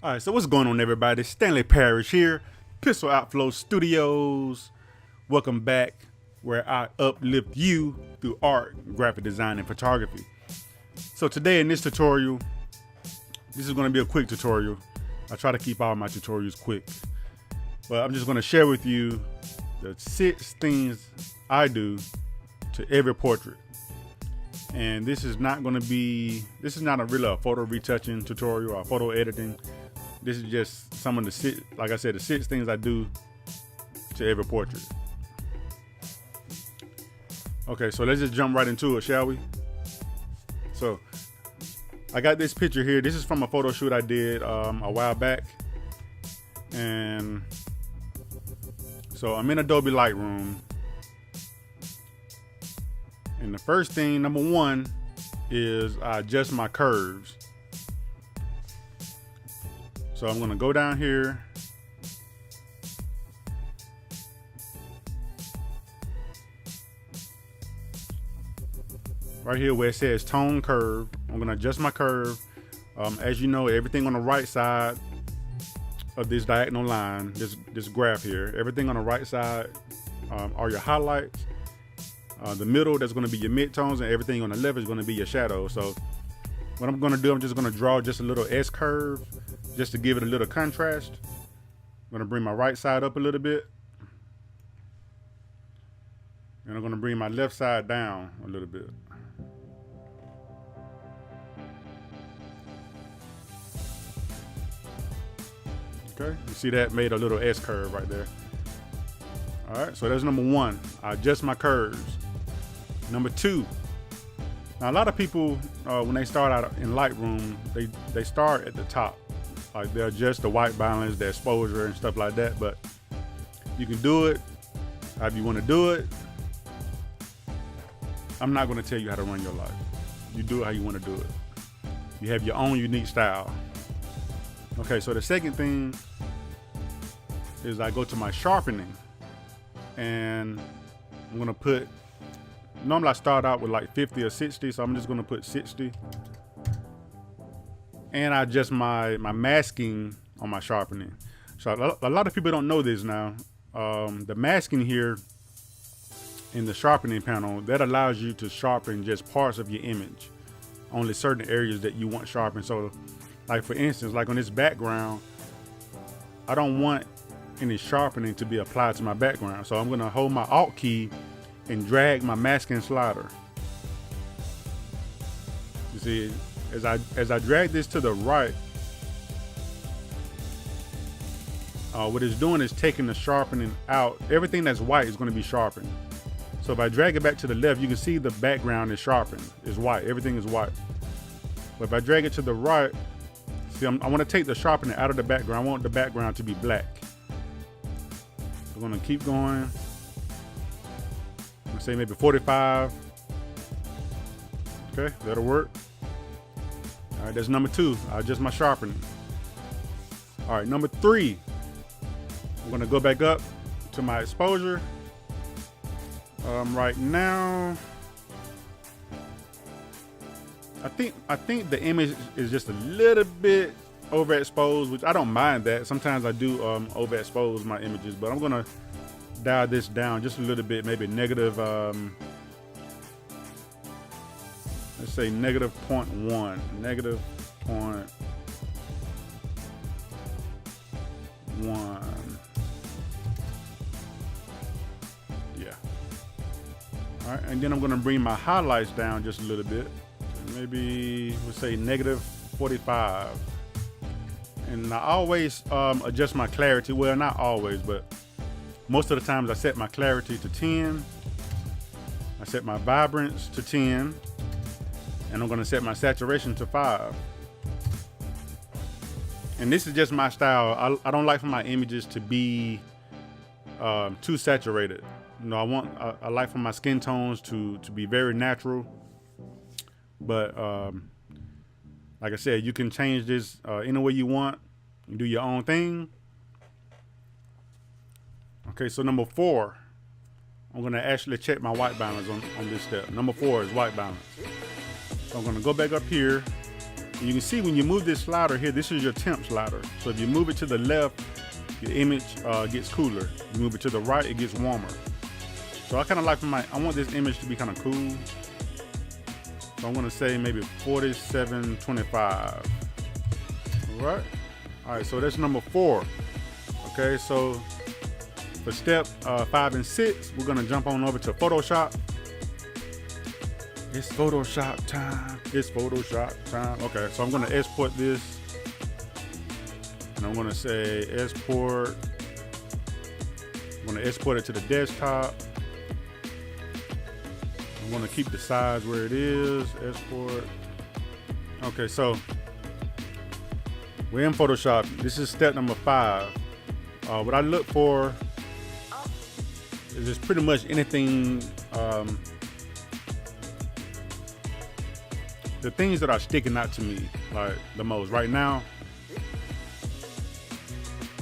All right, so what's going on, everybody? Stanley Parrish here, Pixel Outflow Studios. Welcome back, where I uplift you through art, graphic design, and photography. So today in this tutorial, this is going to be a quick tutorial. I try to keep all my tutorials quick, but I'm just going to share with you the 6 things I do to every portrait. And this is not going to be, this is not a photo retouching tutorial or photo editing. This is just some of the like I said, the 6 things I do to every portrait. Okay, so let's just jump right into it, shall we? So I got this picture here. This is from a photo shoot I did a while back. And so I'm in Adobe Lightroom. And the first thing, number 1, is I adjust my curves. So I'm gonna go down here. Right here where it says tone curve, I'm gonna adjust my curve. As you know, everything on the right side of this diagonal line, this graph here, everything on the right side are your highlights. The middle, that's gonna be your midtones, and everything on the left is gonna be your shadows. So what I'm gonna do, I'm just gonna draw just a little S curve, just to give it a little contrast. I'm gonna bring my right side up a little bit. And I'm gonna bring my left side down a little bit. Okay, you see that made a little S curve right there. All right, so that's number 1. I adjust my curves. Number 2, now a lot of people, when they start out in Lightroom, they start at the top. Like they'll adjust the white balance, the exposure and stuff like that, but you can do it however you want to do it. I'm not going to tell you how to run your life. You do it how you want to do it. You have your own unique style. Okay, so the second thing is I go to my sharpening, and I'm going to put, normally I start out with like 50 or 60, so I'm just going to put 60. And I adjust my masking on my sharpening. So a lot of people don't know this now. The masking here in the sharpening panel, that allows you to sharpen just parts of your image, only certain areas that you want sharpened. So like for instance, like on this background, I don't want any sharpening to be applied to my background. So I'm gonna hold my Alt key and drag my masking slider. You see, as I drag this to the right, what it's doing is taking the sharpening out. Everything that's white is going to be sharpened. So if I drag it back to the left, you can see the background is sharpened. It's white. Everything is white. But if I drag it to the right, see, I want to take the sharpening out of the background. I want the background to be black. I'm going to keep going. I'm going to say maybe 45. Okay, that'll work. All right, that's number 2. I adjust my sharpening. All right, number 3. I'm gonna go back up to my exposure. Right now, I think the image is just a little bit overexposed, which I don't mind that. Sometimes I do overexpose my images, but I'm gonna dial this down just a little bit, maybe negative. Let's say negative 0.1, negative 0.1. Yeah. All right, and then I'm gonna bring my highlights down just a little bit. Maybe we'll say negative 45. And I always adjust my clarity. Well, not always, but most of the times I set my clarity to 10. I set my vibrance to 10. And I'm gonna set my saturation to 5. And this is just my style. I don't like for my images to be too saturated. You know, I like for my skin tones to be very natural. But like I said, you can change this any way you want. You do your own thing. Okay, so number 4, I'm gonna actually check my white balance on this step. Number 4 is white balance. So I'm gonna go back up here And you can see when you move this slider here, this is your temp slider. So if you move it to the left, your image gets cooler. You move it to the right, it gets warmer. So I kind of like I want this image to be kind of cool. So I'm gonna say maybe 4725. All right, so that's number 4. Okay, so for step 5 and 6, we're gonna jump on over to Photoshop. It's Photoshop time. It's Photoshop time. Okay, so I'm gonna export this. And I'm gonna say export. I'm gonna export it to the desktop. I'm gonna keep the size where it is. Export. Okay, so we're in Photoshop. This is step number 5. What I look for is just pretty much anything. The things that are sticking out to me like the most right now.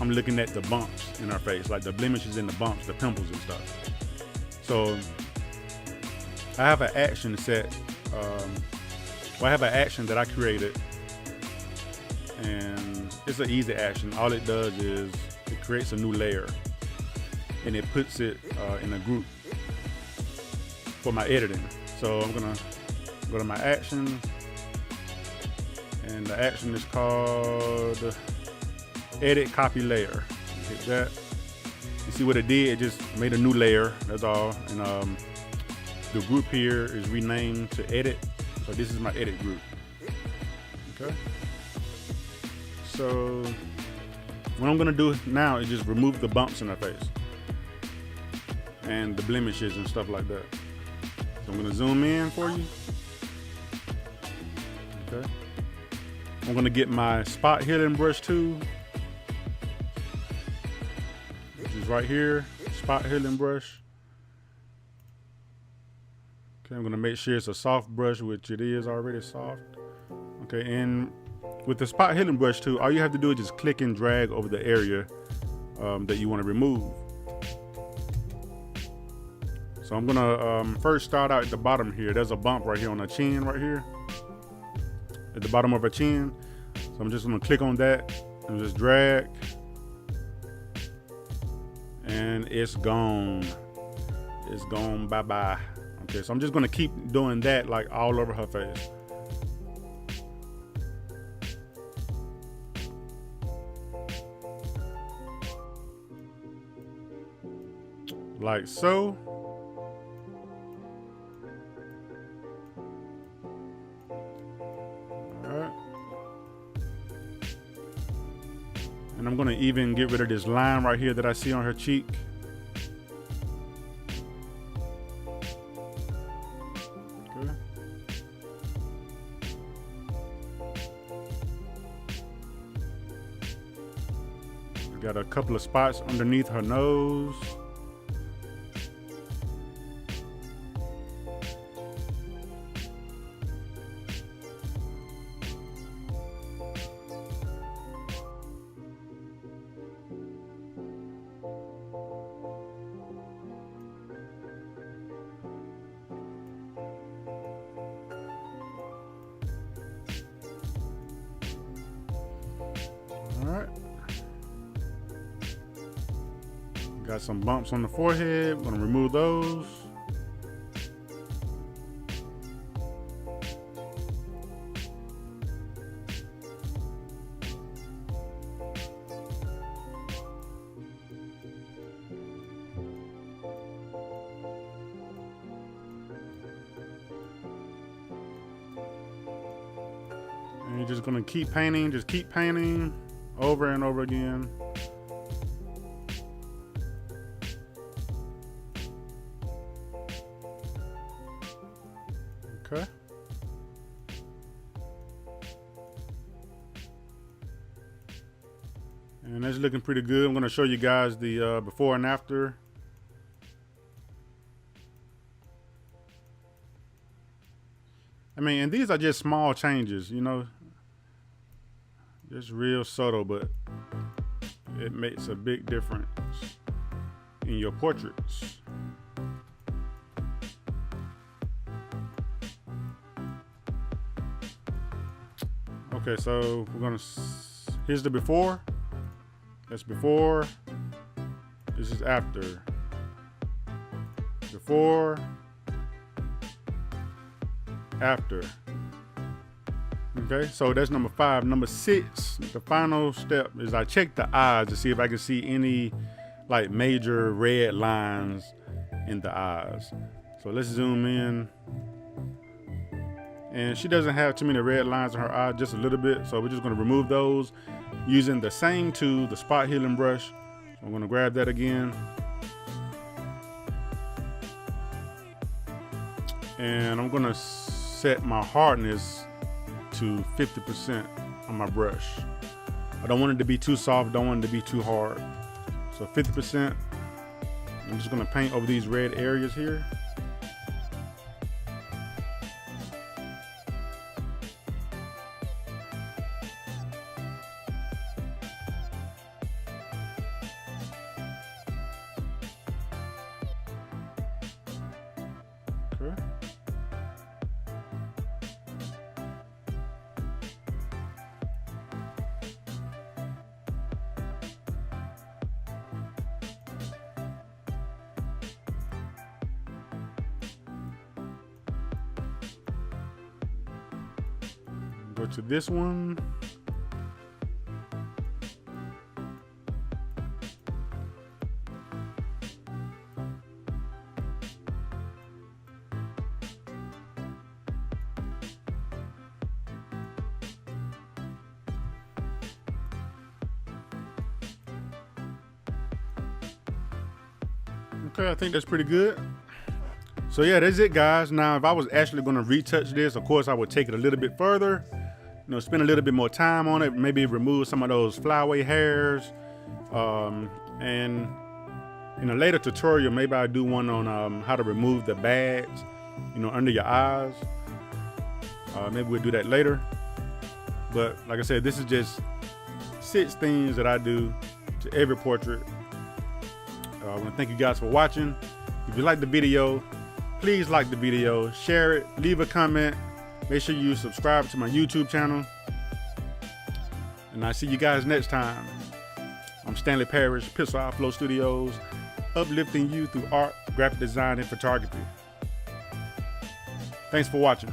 I'm looking at the bumps in our face, like the blemishes in the bumps, the pimples and stuff. So I have an action set. I have an action that I created, and it's an easy action. All it does is it creates a new layer, and it puts it in a group for my editing. So I'm gonna go to my action, and the action is called Edit Copy Layer. Hit that. You see what it did? It just made a new layer. That's all. And the group here is renamed to Edit. So this is my edit group. Okay. So what I'm gonna do now is just remove the bumps in her face and the blemishes and stuff like that. So I'm gonna zoom in for you. Okay. I'm gonna get my spot healing brush tool, which is right here, spot healing brush. Okay, I'm gonna make sure it's a soft brush, which it is already soft. Okay, and with the spot healing brush tool, all you have to do is just click and drag over the area that you want to remove. So I'm gonna first start out at the bottom here. There's a bump right here on the chin right here. At the bottom of her chin. So I'm just gonna click on that and just drag. And it's gone. It's gone, bye-bye. Okay, so I'm just gonna keep doing that like all over her face. Like so. Alright. And I'm gonna even get rid of this line right here that I see on her cheek. Okay. Got a couple of spots underneath her nose. All right. Got some bumps on the forehead. I'm gonna remove those. And you're just gonna keep painting, just keep painting over and over again. Okay. And that's looking pretty good. I'm gonna show you guys the before and after. I mean, and these are just small changes, you know, just real subtle, but it makes a big difference in your portraits. Okay, so we're gonna, here's the before. That's before. This is after. Before. After. Okay, so that's number 5. Number 6, the final step is I check the eyes to see if I can see any like major red lines in the eyes. So let's zoom in. And she doesn't have too many red lines in her eye, just a little bit. So we're just gonna remove those using the same tool, the spot healing brush. So I'm gonna grab that again. And I'm gonna set my hardness to 50% on my brush. I don't want it to be too soft, don't want it to be too hard. So 50%, I'm just gonna paint over these red areas here. Okay. Go to this one. Okay, I think that's pretty good. So yeah, that's it, guys. Now, if I was actually going to retouch this, of course, I would take it a little bit further. You know, spend a little bit more time on it. Maybe remove some of those flyaway hairs. And in a later tutorial, maybe I'll do one on how to remove the bags, you know, under your eyes. Maybe we'll do that later. But like I said, this is just 6 things that I do to every portrait. I want to thank you guys for watching. If you like the video, please like the video, share it, leave a comment. Make sure you subscribe to my YouTube channel. And I'll see you guys next time. I'm Stanley Parrish, Pixel Outflow Studios, uplifting you through art, graphic design, and photography. Thanks for watching.